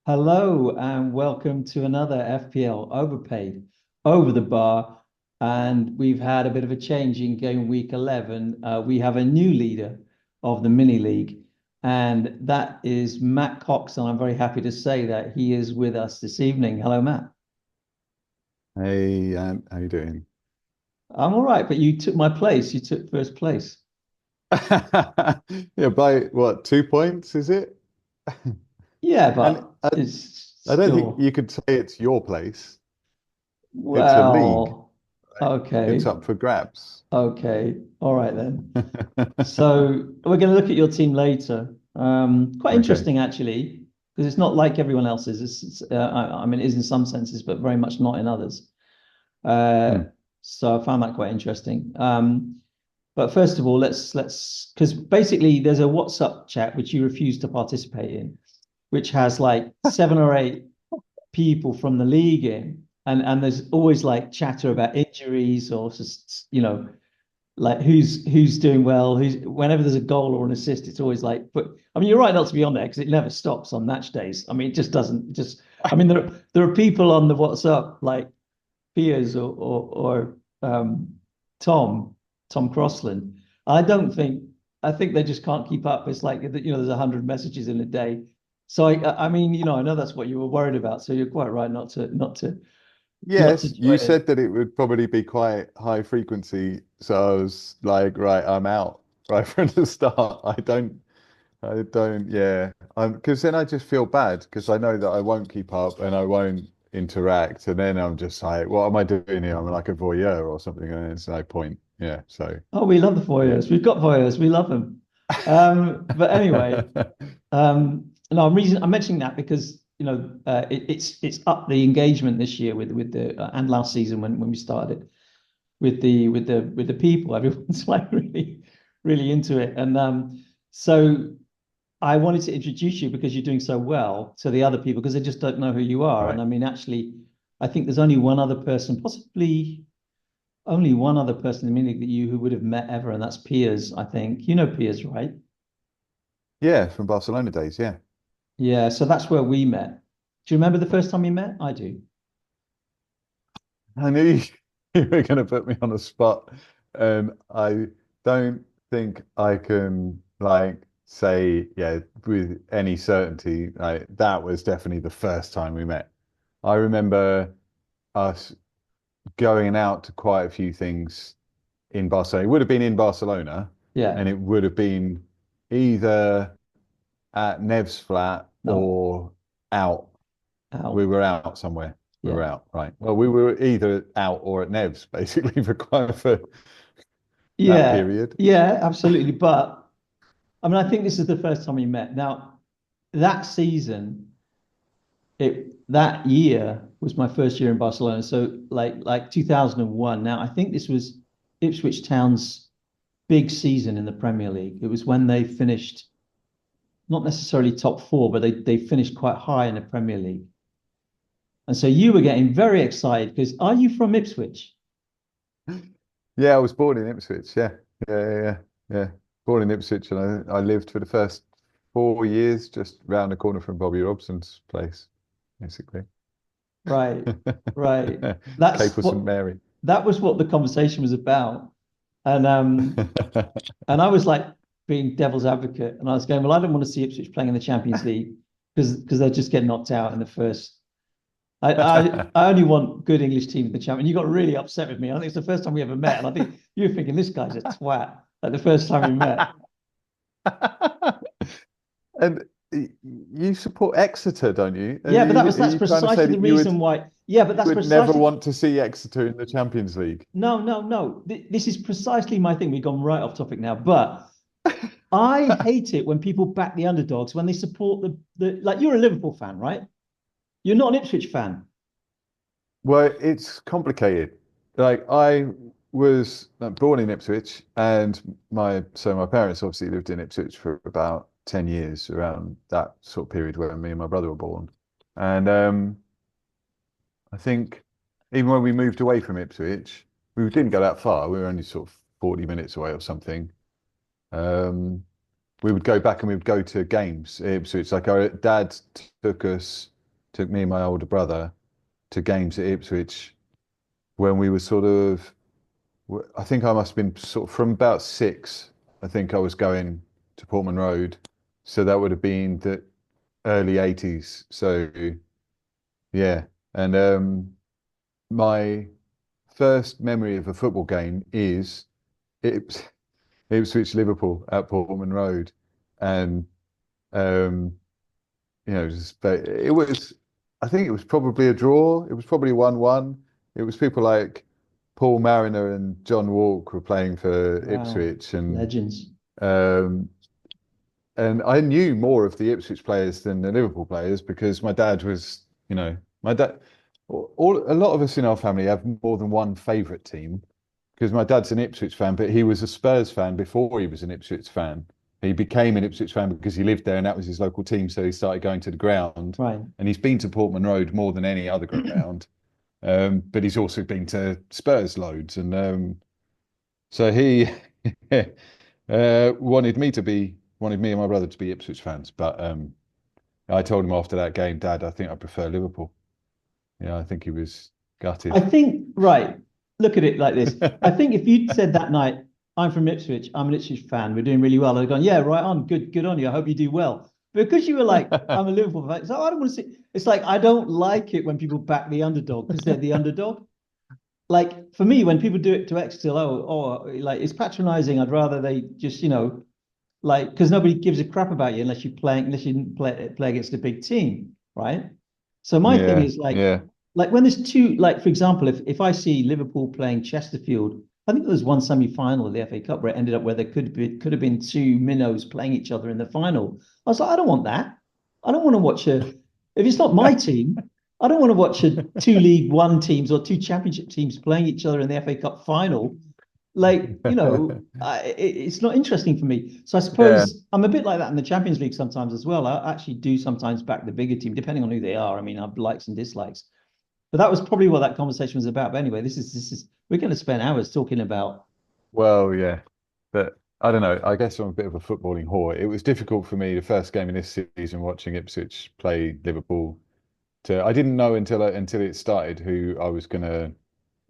Hello and welcome to another FPL Overpaid over the bar. And we've had a bit of a change in game week 11. We have a new leader of the mini league, and that is Matt Cox. And I'm very happy to say that he is with us this evening. Hello, Matt. Hey, how you doing? I'm all right, but you took my place. You took first place. Yeah, by what, 2 points, is it? Yeah, And but it's I don't think still, you could say it's your place. It's a league, well, right? It's okay. up for grabs. Okay. All right then. So we're going to look at your team later. Quite Okay. interesting actually, because it's not like everyone else's. I mean, it is in some senses, but very much not in others. Uh, Hmm. so I found that quite interesting. But first of all, let's because basically there's a WhatsApp chat which you refuse to participate in, which has like 7 or 8 people from the league in, and there's always like chatter about injuries or just like who's doing well, who's whenever there's a goal or an assist, it's always like, but I mean, you're right not to be on there because it never stops on match days. I mean, it just doesn't just I mean, there are people on the WhatsApp like Piers or Tom, Tom Crossland. I don't think I think they just can't keep up. It's like there's 100 messages in a day. So I mean, I know that's what you were worried about. So you're quite right not to Yes, you join in. said that it would probably be quite high frequency, so I was like, right, I'm out right from the start. Yeah. Because then I just feel bad because I know that I won't keep up and I won't interact. And then I'm just like, what am I doing here? I'm like a voyeur or something, and it's no point. Yeah. So, Oh, we love the yeah. voyeurs. We've got voyeurs. We love them. But anyway, no, I'm mentioning that because it's up the engagement this year with the and last season when we started with the people. Everyone's like really into it, and so I wanted to introduce you because you're doing so well to the other people because they just don't know who you are. And Right. I mean, actually, I think there's only one other person, possibly only one other person in the minute that you who would have met ever, and that's Piers, I think. You know Piers, right? Yeah, from Barcelona days. Yeah. Yeah, so that's where we met. Do you remember the first time we met? I do. I knew you, you were going to put me on the spot, and I don't think I can like say, yeah, with any certainty, like that was definitely the first time we met. I remember us going out to quite a few things in Barcelona. It would have been in Barcelona, Yeah. and it would have been either at Nev's flat No. or out. We Out. were out somewhere. We Yeah. were out, right? Well, we were either out or at Nev's basically for that Yeah. period. Yeah, absolutely. But I mean, I think this is the first time we met. Now, that season, that year was my first year in Barcelona. So like 2001. Now, I think this was Ipswich Town's big season in the Premier League. It was when they finished not necessarily top four, but they finished quite high in the Premier League. And so you were getting very excited because are you from Ipswich? Yeah, I was born in Ipswich. Yeah, yeah. Born in Ipswich, and I lived for the first 4 years just round the corner from Bobby Robson's place, basically. Right, right. That's Capel St what Mary. that was what the conversation was about. And I was like being devil's advocate, and I was going, well, I don't want to see Ipswich playing in the Champions League because they'll just get knocked out in the first. I only want good English team in the champion. You got really upset with me. I think it's the first time we ever met, and I think you were thinking this guy's a twat. Like the first time we met. And you support Exeter, don't you? Yeah, but Are that's you trying to say precisely the that reason why. Yeah, but you that's would never precisely want to see Exeter in the Champions League? no, no, no. This is precisely my thing. We've gone right off topic now, but I hate it when people back the underdogs when they support the like. You're a Liverpool fan, right? You're not an Ipswich fan. Well, it's complicated. Like I was born in Ipswich, and my parents obviously lived in Ipswich for about 10 years, around that sort of period where me and my brother were born. And I think even when we moved away from Ipswich, we didn't go that far. We were only sort of 40 minutes away or something. Um, we would go back and we would go to games at Ipswich. Like our dad took us. took me and my older brother to games at Ipswich when we were sort of, I think I must have been sort of from about 6. I think I was going to Portman Road, so that would have been the early 80s. So yeah, and my first memory of a football game is Ipswich Liverpool at Portman Road, and um, but it was, I think it was probably a draw. It was probably 1-1. It was people like Paul Mariner and John Walk were playing for Wow, Ipswich, and legends. um, I knew more of the Ipswich players than the Liverpool players because my dad was, my dad. A lot of us in our family have more than one favourite team because my dad's an Ipswich fan, but he was a Spurs fan before he was an Ipswich fan. He became an Ipswich fan because he lived there and that was his local team. So he started going to the ground, Right. and he's been to Portman Road more than any other ground. But he's also been to Spurs loads. And so he wanted me and my brother to be Ipswich fans. But I told him after that game, Dad, I think I prefer Liverpool. Yeah, I think he was I gutted. think, right, look at it like this. I think if you'd said that night, I'm from Ipswich, I'm an Ipswich fan, we're doing really well, I'd have gone, yeah, right on, good on you. I hope you do well. Because you were like, I'm a Liverpool fan, so I don't want to see. It's like I don't like it when people back the underdog because they're the underdog. Like for me, when people do it to Exeter, like it's patronizing. I'd rather they just, like because nobody gives a crap about you unless you play against a big team, right? So my thing Yeah, is yeah. like when there's two, like for example, if I see Liverpool playing Chesterfield, I think there was one semi-final of the FA Cup where it ended up where there could have been two minnows playing each other in the final. I was like, I don't want that. I don't want to watch a if it's not my team, I don't want to watch a two League One teams or two Championship teams playing each other in the FA Cup final. Like, it's not interesting for me. So I Yeah. suppose I'm a bit like that in the Champions League sometimes as well. I actually do sometimes back the bigger team, depending on who they are. I mean, I have likes and dislikes. But that was probably what that conversation was about. But anyway, this is we're going to spend hours talking about. Well, yeah. But I don't know. I guess I'm a bit of a footballing whore. It was difficult for me the first game in this season watching Ipswich play Liverpool. I didn't know until it started who I was going to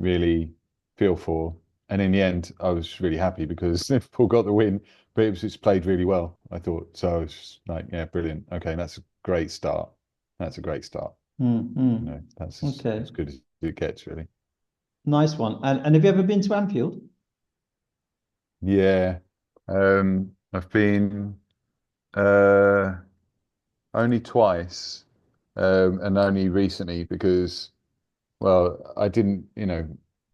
really feel for. And in the end, I was really happy because Liverpool got the win, but Ipswich played really well, I thought. So I was just like, yeah, brilliant. Okay, that's a great start. That's a great start. That's Okay, as good as it gets, really. nice one. And have you ever been to Anfield? Yeah. I've been uh, only twice, and only recently because, well, I didn't,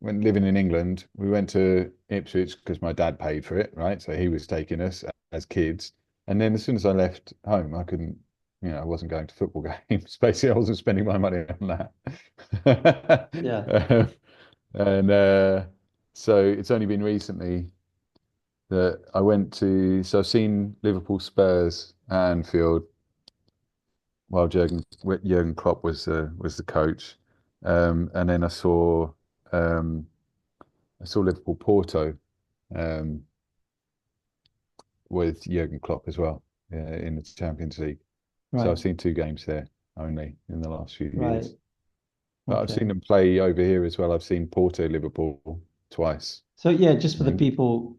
when living in England, we went to Ipswich because my dad paid for it, right? So he was taking us as kids. And then as soon as I left home, I couldn't, I wasn't going to football games. Basically, I wasn't spending my money on that. Yeah, And so it's only been recently that I went to, so I've seen Liverpool Spurs at Anfield while Jurgen Klopp was the coach, and then um, I saw Liverpool Porto um, with Jurgen Klopp as well in the Champions League. So right, I've seen 2 games there only in the last few right. years. But I've Okay. seen them play over here as well. I've seen Porto Liverpool twice. So yeah, just for the And people,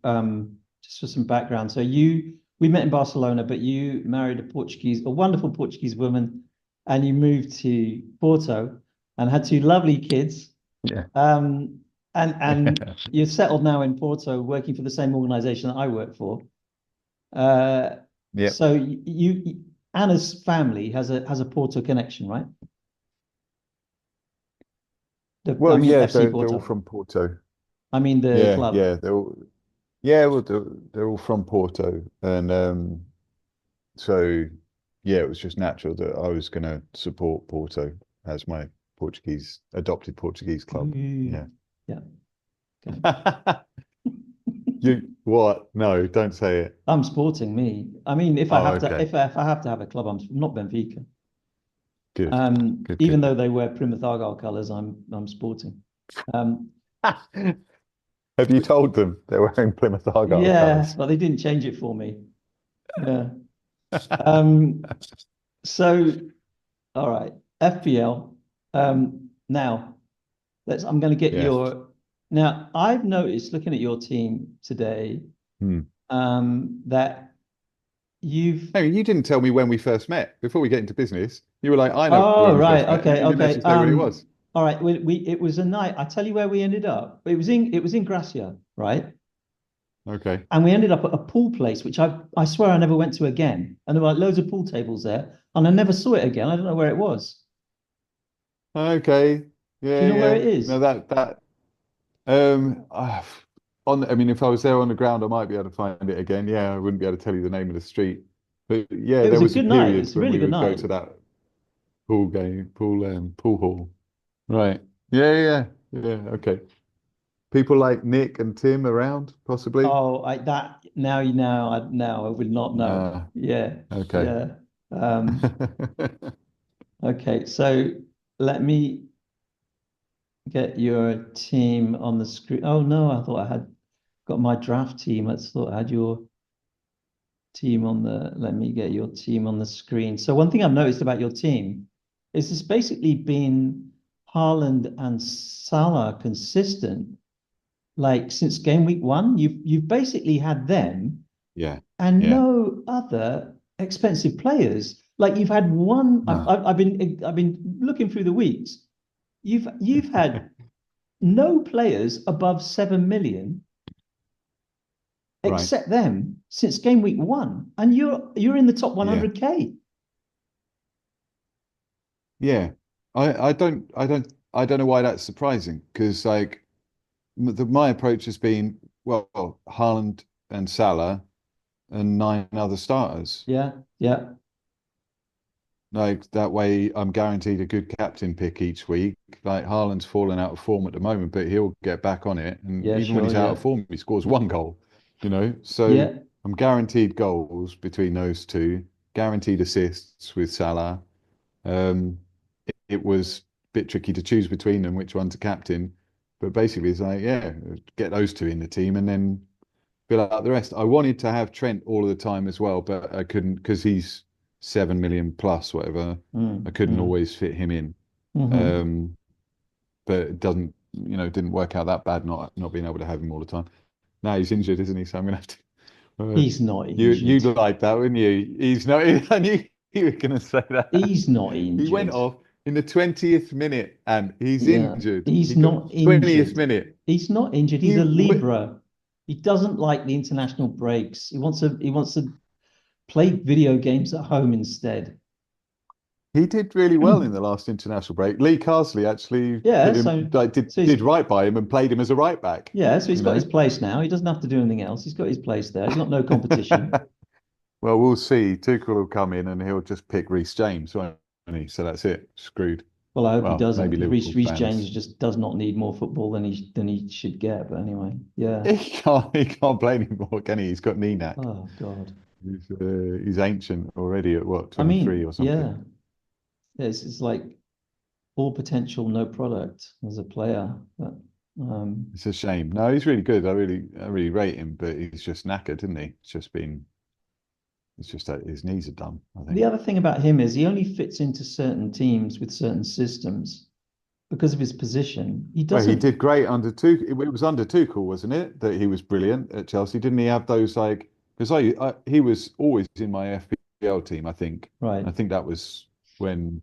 just for some background. So we met in Barcelona, but you married a wonderful Portuguese woman, and you moved to Porto and had two lovely kids. yeah, Um, and you're settled now in Porto, working for the same organization that I work for. Uh, yeah. so Anna's family has a Porto connection, right? I Well, mean yeah, FC they're all Porto. from Porto. I mean the Yeah, club. yeah, yeah, well, they're all from Porto, and so yeah, it was just natural that I was going to support Porto as my adopted Portuguese club. Ooh. Yeah. Yeah. Okay. You what? No, don't say it. I'm sporting me. I mean, if I Oh, have to, okay. if I have to have a club, I'm not Benfica. Good. Good, Even good. though they wear Plymouth Argyle colours, I'm sporting. Um, Have you told them they're wearing Plymouth Argyle yeah, colours? but they didn't change it for me. Yeah. Um, so all right. FPL. Now I'm going to get Yes. your. Now I've noticed looking at your team today, Hmm. that you've. Hey, you didn't tell me when we first met. Before we get into business, you were like, I know Oh when we right, first met, and okay, you didn't okay. actually say when it was. All right. We it was a night. I tell you where we ended up. It was in Gracia, right? Okay. And we ended up at a pool place, which I swear I never went to again. And there were like loads of pool tables there, and I never saw it again. I don't know where it was. Okay. Do you Yeah, know where yeah. it No, is? that I mean, if I was there on the ground, I might be able to find it again. Yeah, I wouldn't be able to tell you the name of the street. But yeah, It there was a was a good night. period It's a when really we good would go night. to that pool hall. Right. Yeah, yeah, yeah. Okay. People like Nick and Tim around, possibly. Oh, now I would not know. Uh, Yeah, okay. yeah. Um, okay, so let me get your team on the screen. Oh no, I thought I had got my draft team. I thought I had your team on the. Let me get your team on the screen. So one thing I've noticed about your team is it's basically been Haaland and Salah consistent. Like since game week one, you've basically had them Yeah, and yeah. no other expensive players. Like you've had one. I've, No. I've I've been looking through the weeks. You've had no players above 7 million Right. except them since game week one, and you're in the top Yeah. 100K. Yeah. I don't know why that's surprising because like my approach has been well, Haaland and Salah and nine other starters. Yeah, yeah, Like that way, I'm guaranteed a good captain pick each week. Like Haaland's fallen out of form at the moment, but he'll get back on it. And yeah, even when sure, he's out of yeah, form, he scores one goal, you know? So yeah. I'm guaranteed goals between those two, guaranteed assists with Salah. Um, it was a bit tricky to choose between them, which one to captain. But basically, it's like, yeah, get those two in the team and then fill out the rest. I wanted to have Trent all of the time as well, but I couldn't because he's 7 million plus, whatever. I Mm, couldn't mm, always fit him in. hmm. But it doesn't, didn't work out that bad not being able to have him all the time. Now he's injured, isn't he? So I'm gonna have to. He's not You injured. like that, wouldn't you? He's not. I knew you were gonna say that. He's not He went injured. off in the 20th minute, and he's Yeah, injured. he's He got not 20th injured. minute. He's not injured. He's He a w Libra. He doesn't like the international breaks. He wants to play video games at home instead. He did really well in the last international break. Lee Carsley actually Yeah, put him so like did so he's did right by him and played him as a right back, yeah, so he's you got his know. place now. He doesn't have to do anything else. He's got his place there. He's got no competition. Well, we'll see. Tuchel will come in and he'll just pick Reece James, won't he? So that's it. Screwed. Well, I hope he Well, doesn't maybe because Liverpool Reece James fans. just does not need more football than he should get. But anyway, yeah. He can't play anymore, can he? He's got knee knack. Oh God. He's ancient already at what, I 23 mean, or something. yeah. It's like all potential, no product as a player. But It's a shame. No, he's really good. I really rate him, but he's just knackered, isn't he? It's just that his knees are done, I the think. other thing about him is he only fits into certain teams with certain systems because of his position. He Well, he doesn't, did great under Tuchel. It was under Tuchel, wasn't it? That he was brilliant at Chelsea. Didn't he have those like? Because he was always in my FPL team, I think. right. And I think that was when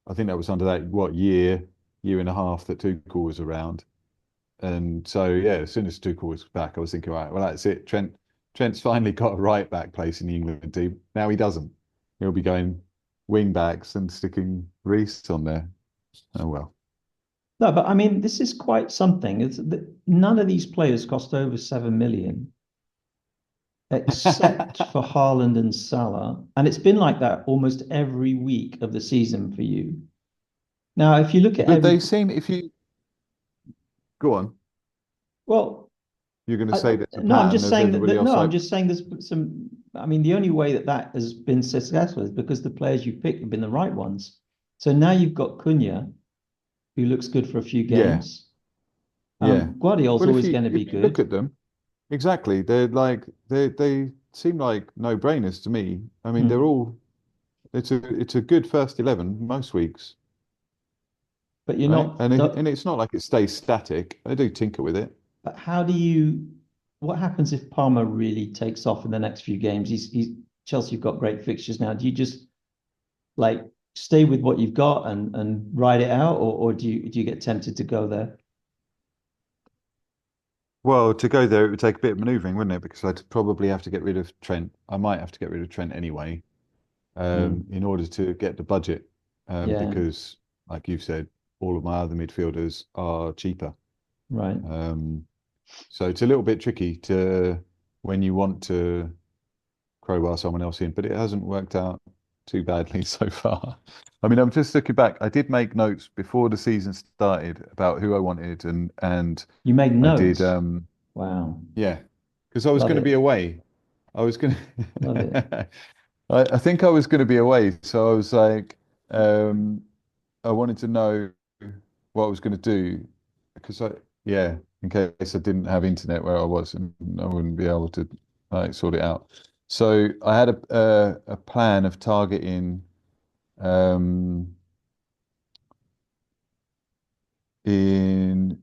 I think that was under that what year and a half that Tuchel was around. And so yeah, as soon as Tuchel was back, I was thinking, right, well that's it. Trent's finally got a right back place in the England team. Now he doesn't. He'll be going wing backs and sticking Reece on there. Oh well. No, but I mean, this is quite something. None of these players cost over 7 million, except for Haaland and Salah, and it's been like that almost every week of the season for you. Now, if you look at But every, they seem, if you go on, well, you're going to say there's a no, I'm pattern just as saying everybody no, else. I'm Like, just saying there's some. I mean, the only way that has been successful is because the players you picked have been the right ones. So now you've got Cunha, who looks good for a few yeah, games. yeah. Guardiola's Well, if always you going to if be you look good. at them, exactly, they seem like no-brainers to me. I mean, they're Hmm. all it's a good first 11 most weeks, but you're right? not. And it's not like it stays static. They do tinker with it. But how do you? What happens if Palmer really takes off in the next few games? He's Chelsea have got great fixtures now. Do you just like stay with what you've got and ride it out, or do you get tempted to go there? Well, to go there, it would take a bit of manoeuvring, wouldn't it? Because I'd probably have to get rid of Trent. I might have to get rid of Trent anyway, Mm, in order to get the budget. yeah, Because, like you've said, all of my other midfielders are cheaper. right. Um, so it's a little bit tricky to when you want to crowbar someone else in, but it hasn't worked out too badly so far. I mean, I'm just looking back. I did make notes before the season started about who I wanted, and You made I did, notes. Wow, yeah, because I was love going to be it, away. I was going love it. to, I think I was going to be away, so I was like, um, I wanted to know what I was going to do because yeah, in case I didn't have internet where I was and I wouldn't be able to like sort it out. So I had a plan of targeting um, in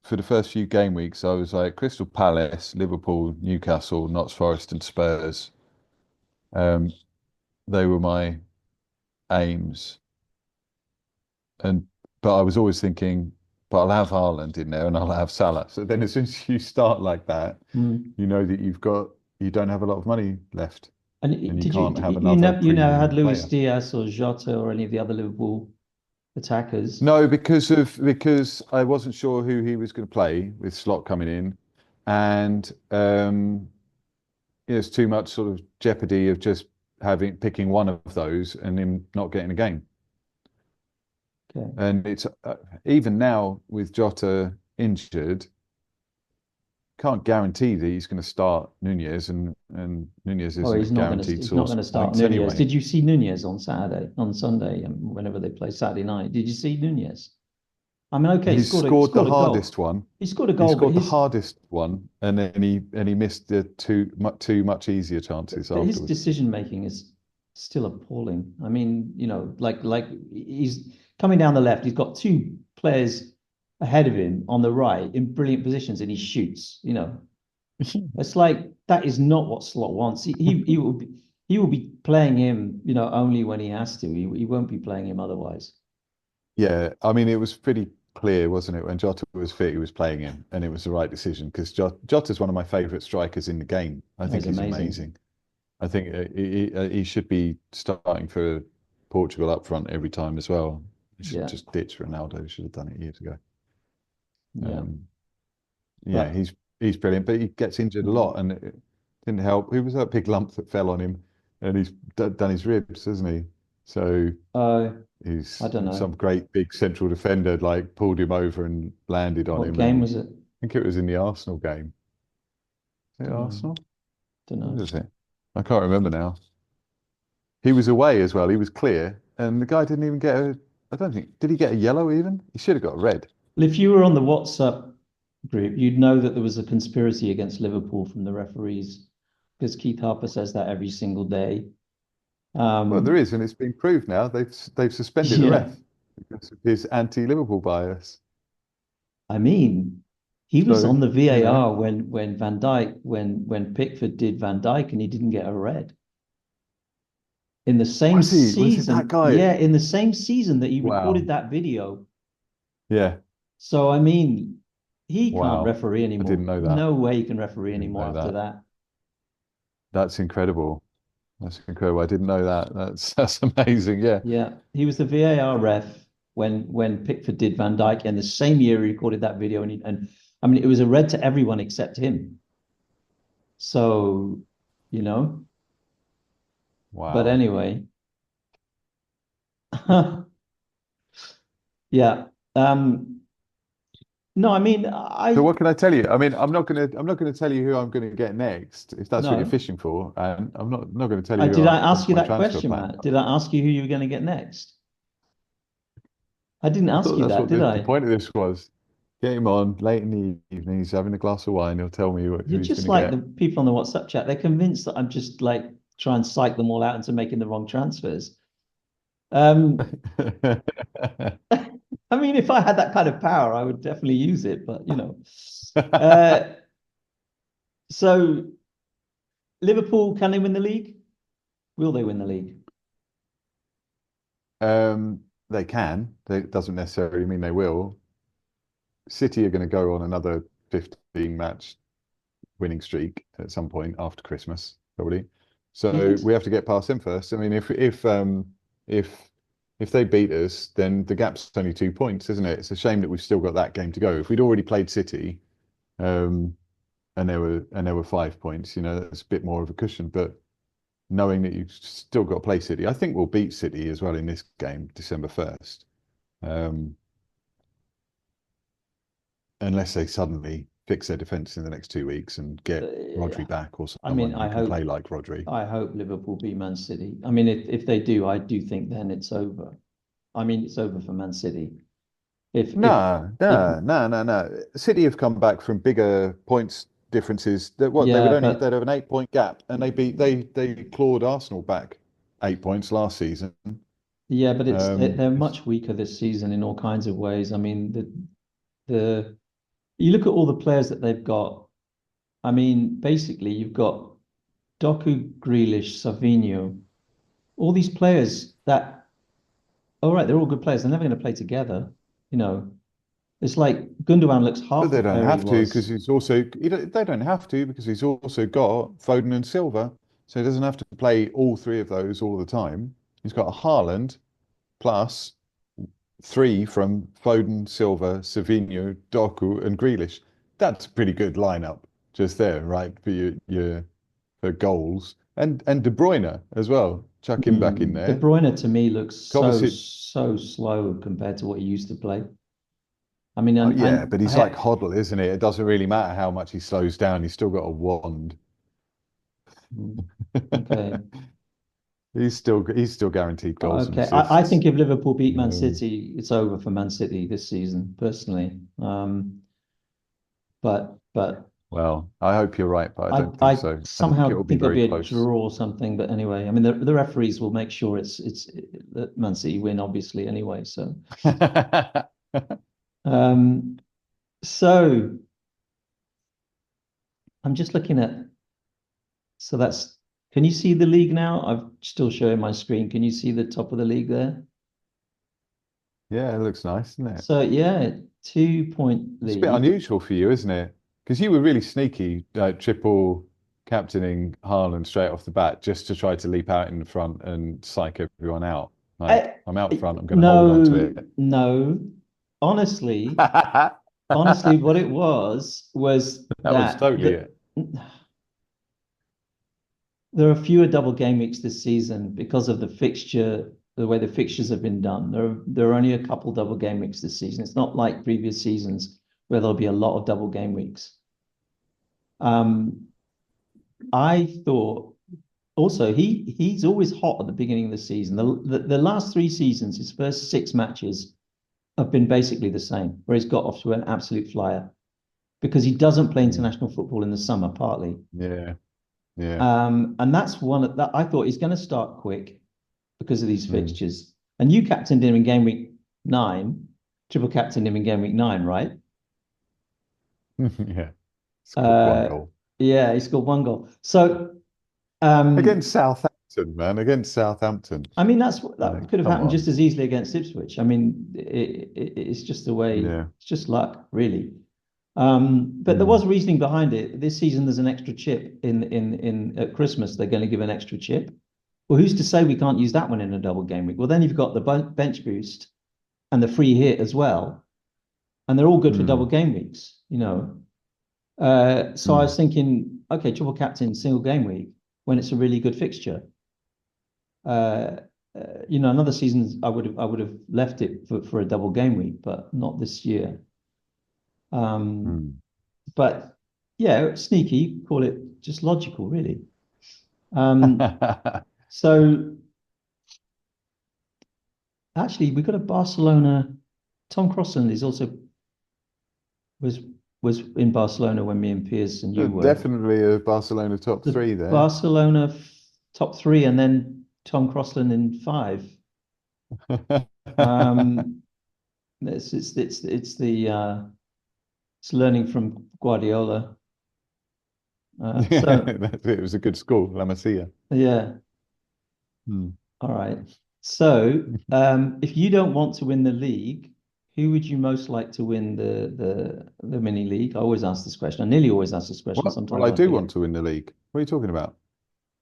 for the first few game weeks. I was like Crystal Palace, Liverpool, Newcastle, Notts Forest, and Spurs. Um, they were my aims, and but I was always thinking, but I'll have Haaland in there and I'll have Salah. So then as soon as you start like that, Mm. you know that you don't have a lot of money left and you Did you can't have you another never had premium Luis player. Diaz or Jota or any of the other Liverpool attackers? No, because I wasn't sure who he was going to play with Slot coming in, and it's too much sort of jeopardy of just having picking one of those and him not getting a game. Okay. And it's even now with Jota injured, can't guarantee that he's going to start Nunez, and Nunez Oh, isn't a guaranteed he's not source going to of start points Nunez. anyway. Did you see Nunez on Saturday, on Sunday, and whenever they play Saturday night? Did you see Nunez? I mean, okay, He's he scored the scored a hardest goal. one. He scored a He goal, but scored the hardest one, and then he missed the two much easier chances his afterwards. decision making is still appalling. I mean, like he's coming down the left. He's got two players ahead of him on the right in brilliant positions, and he shoots. It's like that is not what Slot wants. He will be playing him, only when he has to. He won't be playing him otherwise. Yeah, I mean, it was pretty clear, wasn't it? When Jota was fit, he was playing him, and it was the right decision because Jota's one of my favourite strikers in the game. I That was think he's amazing. amazing. I think he should be starting for Portugal up front every time as well. He should Yeah, just ditch Ronaldo. He should have done it years ago. yeah. Um, yeah, But he's brilliant, but he gets injured a mm, lot, and it didn't help. It was that big lump that fell on him, and he's done his ribs, hasn't he? So uh, I he's don't know some great big central defender like pulled him over and landed on what him, game and was it. I think it was in the Arsenal game. Is it Don't know. Arsenal? Don't What know. is it? I can't remember now. He was away as well. He was clear, and the guy didn't even get a. I don't think. Did he get a yellow even? He should have got a red. Well, if you were on the WhatsApp group, you'd know that there was a conspiracy against Liverpool from the referees because Keith Harper says that every single day. Well, there Um, is, and it's been proved now. They've suspended the yeah, ref because of his anti-Liverpool bias. I mean, he was So, on the VAR when Van Dijk when Pickford did Van Dijk and he didn't get a red in the same was he? Was it that season. guy? Yeah, in the same season that he recorded Wow. that video. Yeah. So I mean, he can't Wow. referee I didn't anymore. know that. No way he can referee Didn't anymore know after that. that. That's incredible. That's incredible. I didn't know that. That's amazing. Yeah. Yeah, he was the VAR ref when Pickford did Van Dijk, and the same year he recorded that video, and I mean it was a red to everyone except him. So, you know, but Wow. anyway, yeah. No, I mean, So I what can I tell you? I mean, I'm not gonna tell you who I'm gonna get next, if that's what you're no. fishing for. And I'm not gonna tell I you did I ask what's you my that transfer question, plan. Matt? Did I ask you who you were going to get next? I didn't I ask thought you that's that, what did the I? point of this was. Get him on late in the evening, he's having a glass of wine, he'll tell me who You're he's just gonna like the get. people on the WhatsApp chat. They're convinced that I'm just like try and psych them all out into making the wrong transfers. Um, I mean, if I had that kind of power, I would definitely use it. But uh, so Liverpool, can they win the league? Will they win the league? They can. It doesn't necessarily mean they will. City are going to go on another 15 match winning streak at some point after Christmas, probably. So we have to get past them first. I mean, if they beat us, then the gap's only 2 points, isn't it? It's a shame that we've still got that game to go. If we'd already played City, and there were 5 points, that's a bit more of a cushion. But knowing that you've still got to play City, I think we'll beat City as well in this game, December 1st. Unless they suddenly fix their defence in the next 2 weeks and get Rodri back or someone who can play like Rodri. I hope Liverpool beat Man City. I mean, if they do, I do think then it's over. I mean, it's over for Man City. No. City have come back from bigger points differences. They'd have an 8 point gap, and they clawed Arsenal back 8 points last season. Yeah, but they're much weaker this season in all kinds of ways. I mean, you look at all the players that they've got. I mean, basically, you've got Doku, Grealish, Savinho, all these players that, all right, they're all good players. They're never going to play together. It's like Gundogan looks half. But they don't have to because he's also. They don't have to because he's also got Foden and Silva, so he doesn't have to play all three of those all the time. He's got a Haaland plus 3 from Foden, Silva, Savinho, Doku, and Grealish. That's a pretty good lineup just there, right? For goals and De Bruyne as well. Chuck him back in there. De Bruyne to me looks so slow compared to what he used to play. I mean, but he's like Hoddle, isn't it? It doesn't really matter how much he slows down. He's still got a wand. Okay. He's still guaranteed goals. Okay, I think if Liverpool beat Man City, it's over for Man City this season, personally. But well, I hope you're right, but I don't think so. Somehow think it'll be a draw or something. But anyway, I mean, the referees will make sure it's that Man City win, obviously. Anyway, so so I'm just looking at. So that's. Can you see the league now? I'm still showing my screen. Can you see the top of the league there? Yeah, it looks nice, isn't it? So yeah, 2-point lead. It's a bit unusual for you, isn't it? Because you were really sneaky, triple captaining Haaland straight off the bat, just to try to leap out in front and psych everyone out. Like, I'm out front. I'm going to hold on to it. No, honestly, what it was that was totally it. There are fewer double game weeks this season because of the way the fixtures have been done. There are only a couple double game weeks this season. It's not like previous seasons where there'll be a lot of double game weeks. I thought also he's always hot at the beginning of the season. The last 3 seasons, his first 6 matches have been basically the same, where he's got off to an absolute flyer because he doesn't play international football in the summer, partly. Yeah. And that's one that I thought he's going to start quick because of these fixtures. And you captained him in game week 9, triple captained him in game week 9, right? Yeah. Scored 1 goal. Yeah, he scored 1 goal. So against Southampton, man, against Southampton. I mean, that could have happened just as easily against Ipswich. I mean, it's just the way. Yeah. It's just luck, really. But there was reasoning behind it. This season, there's an extra chip in at Christmas. They're going to give an extra chip. Well, who's to say we can't use that one in a double game week? Well, then you've got the bench boost and the free hit as well, and they're all good for double game weeks. So I was thinking, okay, triple captain single game week when it's a really good fixture. Another season I would have left it for a double game week, but not this year. But yeah, sneaky, call it just logical, really. So actually, we got a Barcelona. Tom Crossan is also was in Barcelona when me and Piers and you were. Definitely a Barcelona top 3 there. Barcelona top three, and then Tom Crossland in five. Um, it's learning from Guardiola. Yeah, that's it. It was a good school, La Masia. Yeah, Hmm. all right. So if you don't want to win the league, who would you most like to win the mini league? I always ask this question. I nearly always ask this question. Well, Sometimes I I do forget. want to win the league. What are you talking about?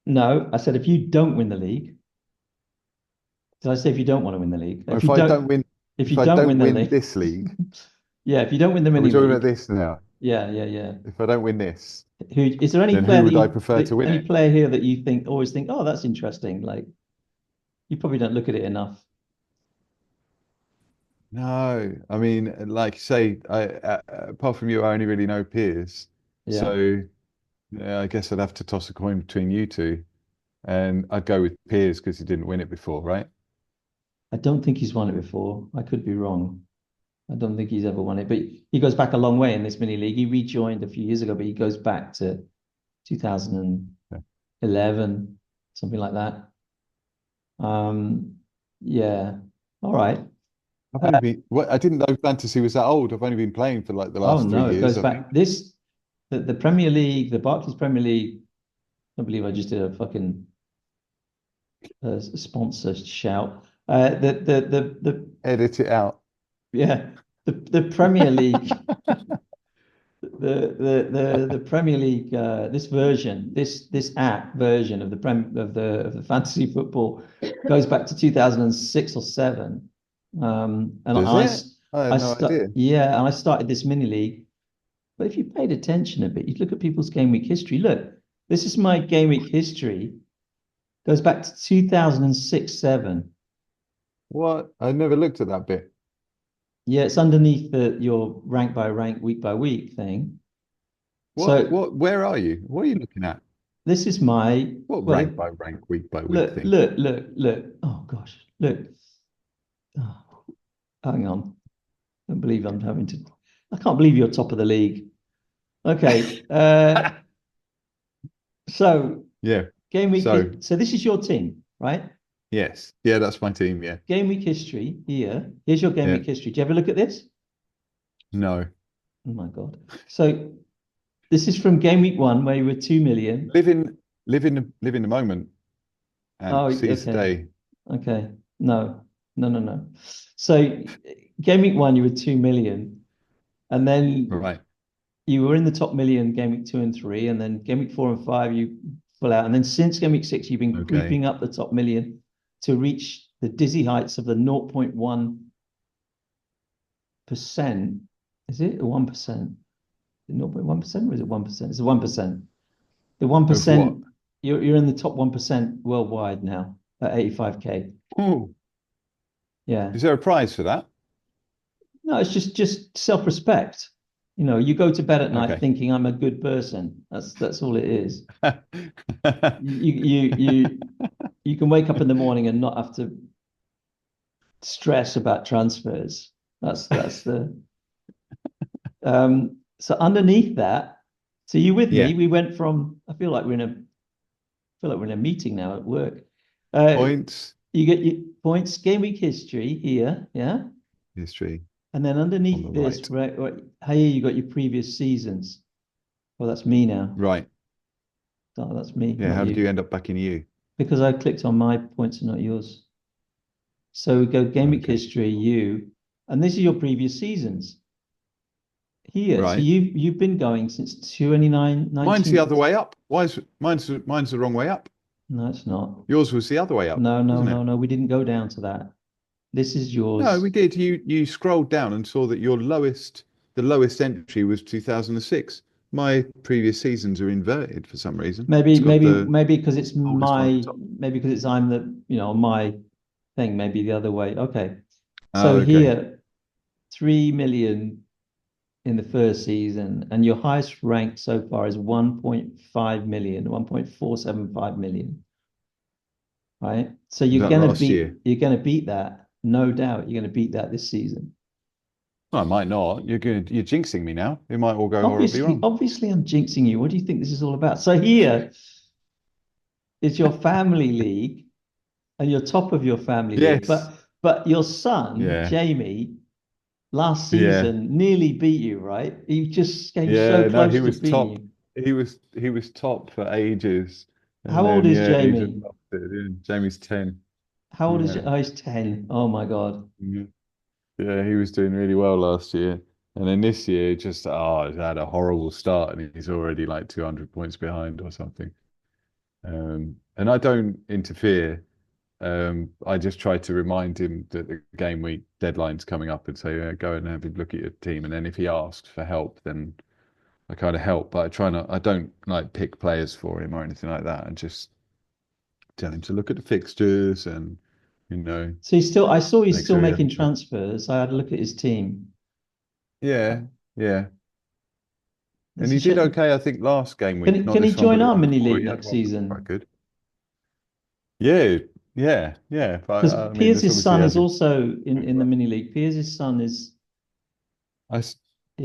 No, I said if you don't win the league, did I say if you don't want to win the league? If I don't win, If you if I don't don't win the win league, this league, yeah, if you don't win the are we mini talking about league, this now? yeah, yeah, yeah. If I don't win this, Who is there any then player who would I prefer to win any it? player here that you think always think, oh, that's interesting? Like you probably don't look at it enough. No, I mean, like you say, apart from you, I only really know Piers. Yeah. So yeah, I guess I'd have to toss a coin between you two, and I'd go with Piers because he didn't win it before, right? I don't think he's won it before. I could be wrong. I don't think he's ever won it, but he goes back a long way in this mini league. He rejoined a few years ago, but he goes back to 2011, something like that. Yeah. All right. I've only Uh, been, what, I didn't know fantasy was that old. I've only been playing for like the oh last three no, it years, goes I think. back. The Premier League, the Barclays Premier League. I can't believe I just did a fucking sponsor shout. The Edit it out. yeah, the Premier League. The Premier League this app version of the fantasy football goes back to 2006 or 7. And Does it? I had no idea. yeah, and I started this mini league. But if you paid attention a bit, you'd look at people's game week history. Look, this is my game week history. Goes back to 2006, 7. What? I never looked at that bit. Yeah, it's underneath your rank by rank, week by week thing. So Where are you? What are you looking at? this is my What well, rank by rank, week by week look, thing? look, look, look. Oh gosh, look. Oh, hang on. I don't believe I'm having to. I can't believe you're top of the league. Okay. So Yeah. game week. So, So this is your team, right? yes. Yeah, that's my team. Yeah. Game week history here. Here's your game Yeah. week history. Do you ever look at this? No. Oh my God. So this is from game week 1 where you were 2 million. Live in the moment and Oh, seize the okay. day. Okay. No, no, no, no. So game week 1, you were 2 million. And then Right. you were in the top million game week 2 and 3. And then game week 4 and 5, you fell out. And then since game week 6, you've been Okay. creeping up the top million to reach the dizzy heights of the 0.1%. Is it 1%? 0.1% or is it 1%? It's 1%. The Of what? 1%, you're in the top 1% worldwide now at 85K. Oh, Yeah. is there a prize for that? No, it's just self-respect. You know, you go to bed at night Okay. thinking I'm a good person. That's all it is. You can wake up in the morning and not have to stress about transfers. That's the so underneath that, so you with me? Yeah. We went from I feel like we're in a meeting now at work. Uh, Points, you get your points, game week history here, yeah. history And then on the underneath this, right. right, here you got your previous seasons. Well, that's me now. Right. Oh, that's me, Yeah. not How did you you. end up back in you? Because I clicked on my points and not yours. So we go game week Okay. history, you, and this is your previous seasons here. So Right. you've been going since 29, Mine's the 19. other way up. Why is mine's the wrong way up? No, it's not. Yours was the other way up, No, no, wasn't no, it? no. We didn't go down to that. This is No, we yours. did. You scrolled down and saw that the lowest entry was 2006. My previous seasons are inverted for some reason. Maybe, It's got maybe, the maybe because it's oldest one at the top. maybe because it's I'm the, my thing, maybe the other way. Okay. Oh, So okay. here, 3 million in the first season, and your highest rank so far is 1.5 million, 1.475 million, right? So Was that last year? you're gonna beat that, no doubt. You're gonna beat that this season. Well, I might not. You're jinxing me now. It might all go horribly Obviously, wrong. obviously, I'm jinxing you. What do you think this is all about? So here, is your family league, and you're top of your family league. Yes. But your son, Yeah. Jamie, last Yeah. season nearly beat you, right? He just came so Yeah. No, he close to was beating top. you. He was top for ages. How And old then is yeah, he just Jamie? lost it. Yeah. Jamie's 10. How old is Yeah. he? Oh, he's 10. Oh my God. Yeah. Yeah, he was doing really well last year. And then this year just he's had a horrible start and he's already like 200 points behind or something. And I don't interfere. I just try to remind him that the game week deadline's coming up and say, go and have a look at your team. And then if he asks for help, then I kind of help. But I don't like pick players for him or anything like that. I just tell him to look at the fixtures and, you know, So I saw he's make still sure he making hasn't. transfers. I had a look at his team. Yeah, yeah. And It's a he did shit. okay, I think, last game week. Not Can he this one, but join the our one mini before. league He had next one that was quite season? good. Yeah, yeah, yeah. But Because I mean, this Piers' obviously son is hasn't. also in the mini league. Piers' son I, s-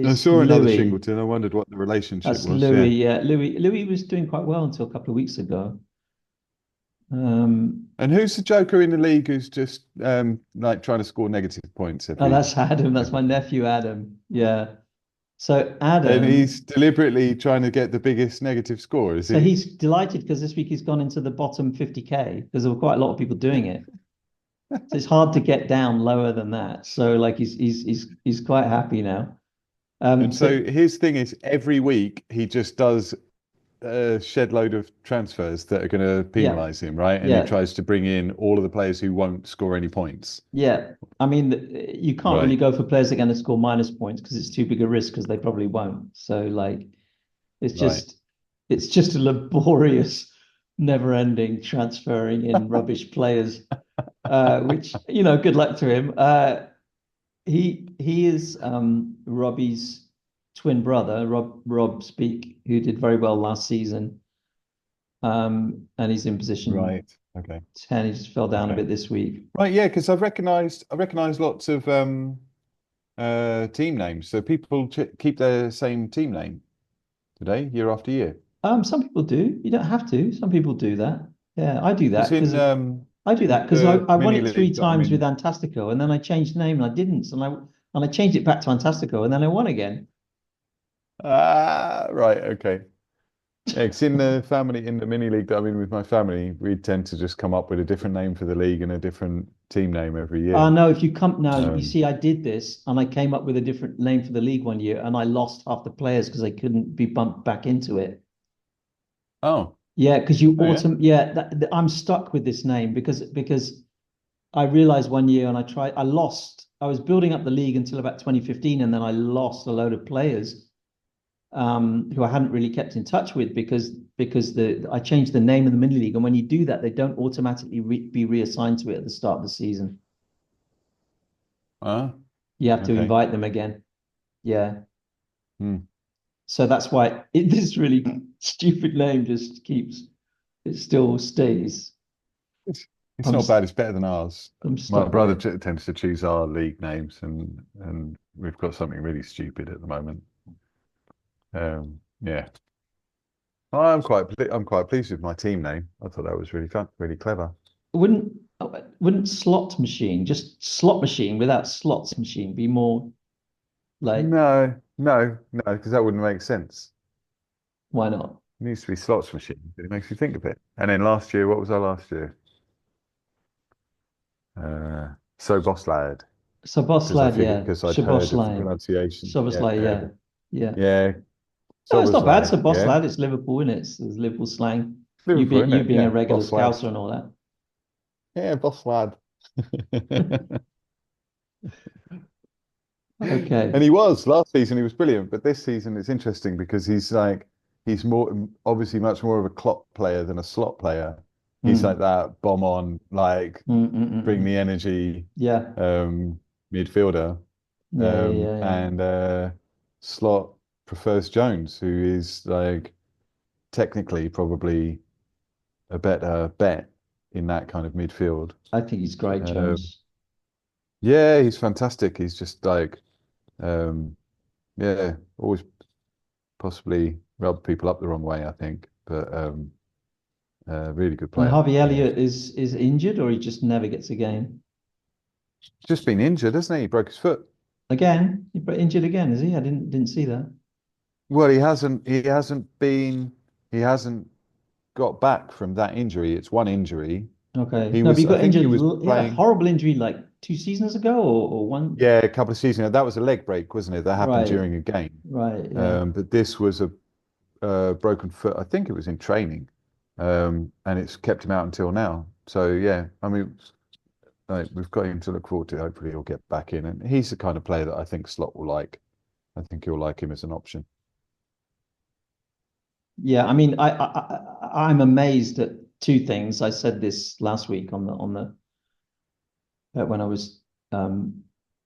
I is saw another Louis. Shingleton. I wondered what the relationship That's was. Louis. Yeah. Yeah, Louis was doing quite well until a couple of weeks ago. And who's the joker in the league who's just like trying to score negative points Oh, every that's Adam. That's every my game? nephew, Adam. Yeah. So And he's Adam, deliberately trying to get the biggest negative score, is so he? he's delighted because this week he's gone into the bottom 50K because there were quite a lot of people doing it. So it's hard to get down lower than that. So like he's quite happy now. And So so his thing is every week he just does a shed load of transfers that are going to yeah, penalise him, right? And he yeah, tries to bring in all of the players who won't score any points. yeah. I mean, you can't really Right, go for players that are going to score minus points because it's too big a risk because they probably won't. So like it's right. just it's just a laborious, never-ending transferring in rubbish players. Which good luck to him. He is Robbie's twin brother, Rob Speak, who did very well last season. And he's in position Right. Okay. 10. He just fell down a Okay. bit this week. Right. Yeah, because I recognized lots of team names. So people keep their same team name today, year after year. Some people do. You don't have to. Some people do that. Yeah, I do Because that because I do that because the I won mini it three league that I'm times with in. Antastico, and then I changed the name and I didn't, and I changed it back to Antastico, and then I won again. Ah, right. Okay. Yeah, 'cause in the mini league that I'm in with my family, we tend to just come up with a different name for the league and a different team name every year. No, if you come now, you Um, see, I did this and I came up with a different name for the league one year, and I lost half the players because they couldn't be bumped back into it. oh, Yeah, because oh yeah. I'm stuck with this name because I realized one year and I lost. I was building up the league until about 2015, and then I lost a load of players who I hadn't really kept in touch with because I changed the name of the mini league, and when you do that, they don't automatically be reassigned to it at the start of the season. Ah, You have to okay. invite them again. Yeah. Hmm. So that's why this really stupid name just keeps, it still stays. It's I'm not bad. It's better than ours. I'm My stuck with brother it. tends to choose our league names, and we've got something really stupid at the moment. Yeah, I'm quite pleased with my team name. I thought that was really fun, really clever. Wouldn't wouldn't slot machine, just slot machine without slots machine be more like, No, no, no, because that wouldn't make sense. why not? It needs to be slots machine, but it makes you think of it. And then last year, what was our last year? So Boss Lad, So boss because I lad, figured yeah. because I'd heard of the Shaboslan. pronunciation. Yeah, Shaboslan, yeah. Yeah. yeah, No, it's Sobers not bad. Lad. So boss Yeah, lad, it's Liverpool, isn't it? It's Liverpool slang. Liverpool, isn't You it? being a Yeah, regular Boss Lad. scouser and all that. Yeah, Boss Lad. Okay. And he was last season. He was brilliant, but this season it's interesting because he's more obviously much more of a clock player than a slot player. He's like Mm. that bomb on, like bring Mm. the energy Yeah. um, midfielder, Yeah. and slot prefers Jones, who is like technically probably a better bet in that kind of midfield. I think he's great, Um, Jones. yeah, he's fantastic. He's just like um, yeah, always possibly rub people up the wrong way, I think. But Really good And player. Harvey Yeah. Elliott is injured, or he just never gets a game Just been injured, hasn't he? He broke his foot. again. He injured again, is he? I didn't see that. Well, he hasn't got back from that injury. It's one injury. Okay. He No, but he was, I got think he injured. was He had a playing, horrible injury like 2 seasons ago, or one. yeah, a couple of seasons ago. That was a leg break, wasn't it? That happened Right. during a game. Right. Yeah. But this was a broken foot. I think it was in training, and it's kept him out until now. So yeah, I mean, like, we've got him to look forward to. Hopefully, he'll get back in, and he's the kind of player that I think Slot will like. I think he'll like him as an option. Yeah. I mean, I'm amazed at two things. I said this last week when I was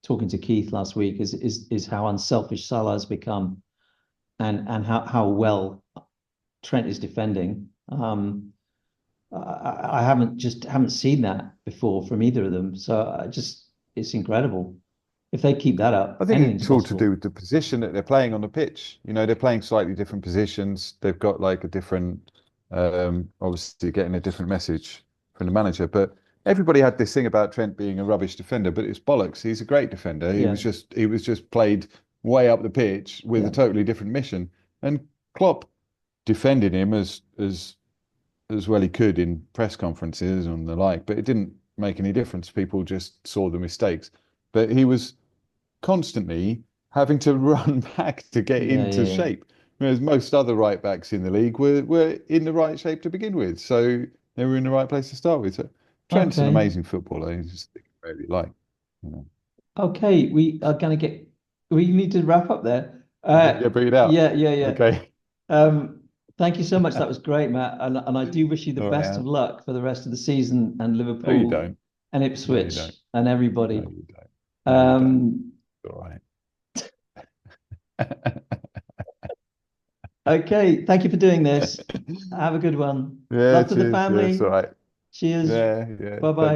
talking to Keith last week. Is how unselfish Salah has become, and how well Trent is defending. I haven't seen that before from either of them. So it's incredible. If they keep that I up, think anything's it's all to do possible. with the position that they're playing on the pitch. They're playing slightly different positions. They've got like a different, obviously getting a different message from the manager. But everybody had this thing about Trent being a rubbish defender, but it's bollocks. He's a great defender. He Yeah, was just played way up the pitch with a yeah. totally different mission. And Klopp defended him as well he could in press conferences and the like, but it didn't make any difference. People just saw the mistakes. But he was constantly having to run back to get Yeah, into yeah, yeah. shape. Whereas most other right backs in the league were in the right shape to begin with. So they were in the right place to start with. So Trent's an Okay. amazing footballer. He's just really like, you know. Okay. We need to wrap up there. You got to get booted out. Yeah, yeah, yeah. Okay. Um, thank you so much. That was great, Matt. And I do wish you the All right, best of Ant. luck for the rest of the season and No, you Liverpool don't. and No, you Ipswich don't. and No, everybody. you don't. No, you don't. Um, All right. okay. Thank you for doing this. Have a good one. Yeah, Love to the cheers. Yeah, it's all family. right. Cheers. Yeah, yeah. Bye bye. Take